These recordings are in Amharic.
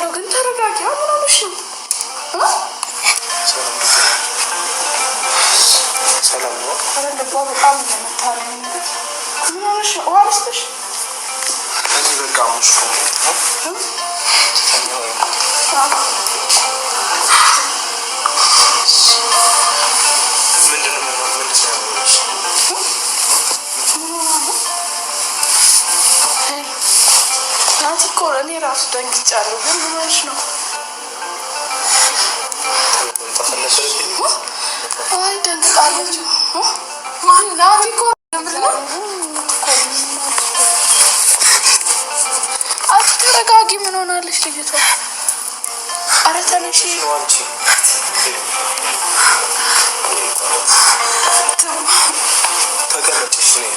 ግን ተረጋጊ። ምን ሆነሽ ነው? ሰላም ነው? አረ ልቧ በጣም እየመታኝ ነው። ምን ሆነሽ ነው? ውሃ ልስጥሽ? እዚህ በቃ ሙሽ ነው። ናቲ እኮ እኔ ራሱ ደንግጫለሁ። ግን ምን ሆነሽ ነው? አይ ደንግጣለች። ማን ናቲ እኮ ተረጋጊ። ምን ሆናለች ልጅቷ? አረ ተነሺ።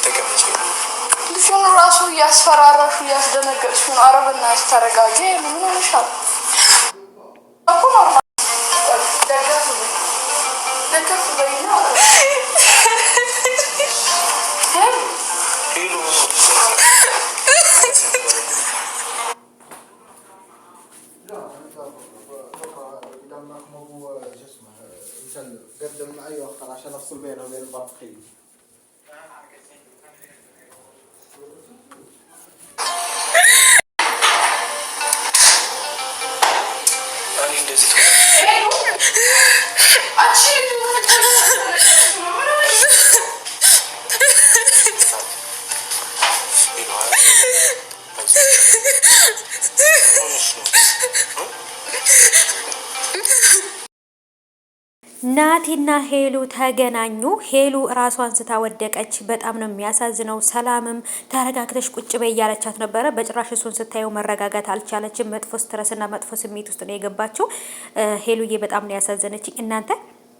ተቀመጪ። ልጁን ራሱ እያስፈራራሹ እያስደነገጥሽ ነው። አረ በእናትሽ ተረጋጊ። ምን ሆነሻል? እኮ ኖርማል ደገፍ በይና قدم اي وقت عشان افصل بينه وبين البطيخ. ናቲና ሄሉ ተገናኙ። ሄሉ ራሷን ስታ ወደቀች። በጣም ነው የሚያሳዝነው። ሰላምም ተረጋግተሽ ቁጭ በይ እያለቻት ነበረ። በጭራሽ እሱን ስታየው መረጋጋት አልቻለችም። መጥፎ ስትረስና መጥፎ ስሜት ውስጥ ነው የገባችው። ሄሉዬ በጣም ነው ያሳዘነች። እናንተ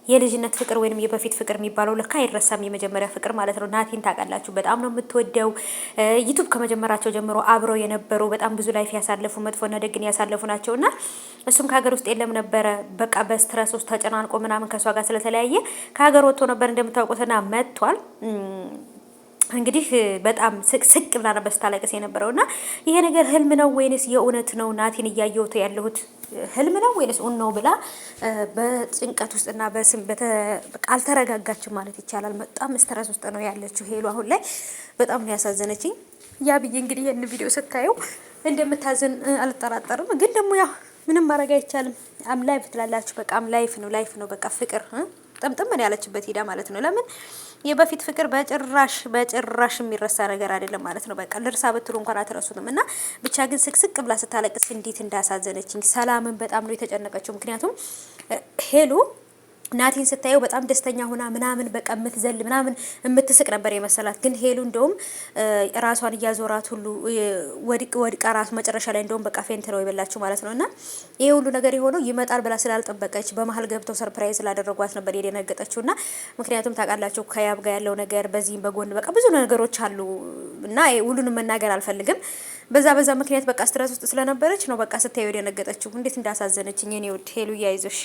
የልጅነት ፍቅር ወይንም የበፊት ፍቅር የሚባለው ለካ አይረሳም። የመጀመሪያ ፍቅር ማለት ነው። ናቲን ታውቃላችሁ፣ በጣም ነው የምትወደው። ዩቱብ ከመጀመራቸው ጀምሮ አብረው የነበሩ በጣም ብዙ ላይፍ ያሳለፉ መጥፎና ደግን ያሳለፉ ናቸውና እሱም ከሀገር ውስጥ የለም ነበረ። በቃ በስትረስ ውስጥ ተጨናንቆ ምናምን ከሷ ጋር ስለተለያየ ከሀገር ወጥቶ ነበር እንደምታውቁትና መጥቷል። እንግዲህ በጣም ስቅ ብላ ነበር ስታለቅስ የነበረውና ይሄ ነገር ህልም ነው ወይንስ የእውነት ነው? ናቲን እያየሁት ያለሁት ህልም ነው ወይንስ እውን ነው ብላ በጭንቀት ውስጥና በቃ አልተረጋጋችም ማለት ይቻላል። በጣም ስትረስ ውስጥ ነው ያለችው ሄሉ አሁን ላይ። በጣም ነው ያሳዘነችኝ። ያ ብዬ እንግዲህ ይሄን ቪዲዮ ስታየው እንደምታዝን አልጠራጠርም። ግን ደግሞ ያው ምንም ማድረግ አይቻልም። አም ላይፍ ትላላችሁ። በቃ አም ላይፍ ነው በቃ ፍቅር ጥምጥም ያለችበት ሄዳ ማለት ነው። ለምን የበፊት ፍቅር በጭራሽ የሚረሳ ነገር አይደለም ማለት ነው። በቃ ልርሳ ብትሉ እንኳን አትረሱትም። እና ብቻ ግን ስቅስቅ ብላ ስታለቅስ እንዴት እንዳሳዘነችኝ። ሰላምን በጣም ነው የተጨነቀችው። ምክንያቱም ሄሉ ናቲን ስታየው በጣም ደስተኛ ሆና ምናምን በቃ የምትዘል ምናምን የምትስቅ ነበር የመሰላት። ግን ሄሉ እንደውም ራሷን እያዞራት ሁሉ ወድቃ ራሱ መጨረሻ ላይ እንደውም በቃ ፌንት ነው የበላችሁ ማለት ነውና ይሄ ሁሉ ነገር የሆነው ይመጣል ብላ ስላልጠበቀች በመሀል ገብተው ሰርፕራይዝ ስላደረጓት ነበር የደነገጠችውና ምክንያቱም ታውቃላችሁ ከያብ ጋር ያለው ነገር በዚህም በጎን በቃ ብዙ ነገሮች አሉ እና ሁሉንም መናገር አልፈልግም። በዛ ምክንያት በቃ ስትረስ ውስጥ ስለነበረች ነው በቃ ስታየው የደነገጠችው። እንዴት እንዳሳዘነችኝ የኔ ውድ ሄሉ ያይዞሽ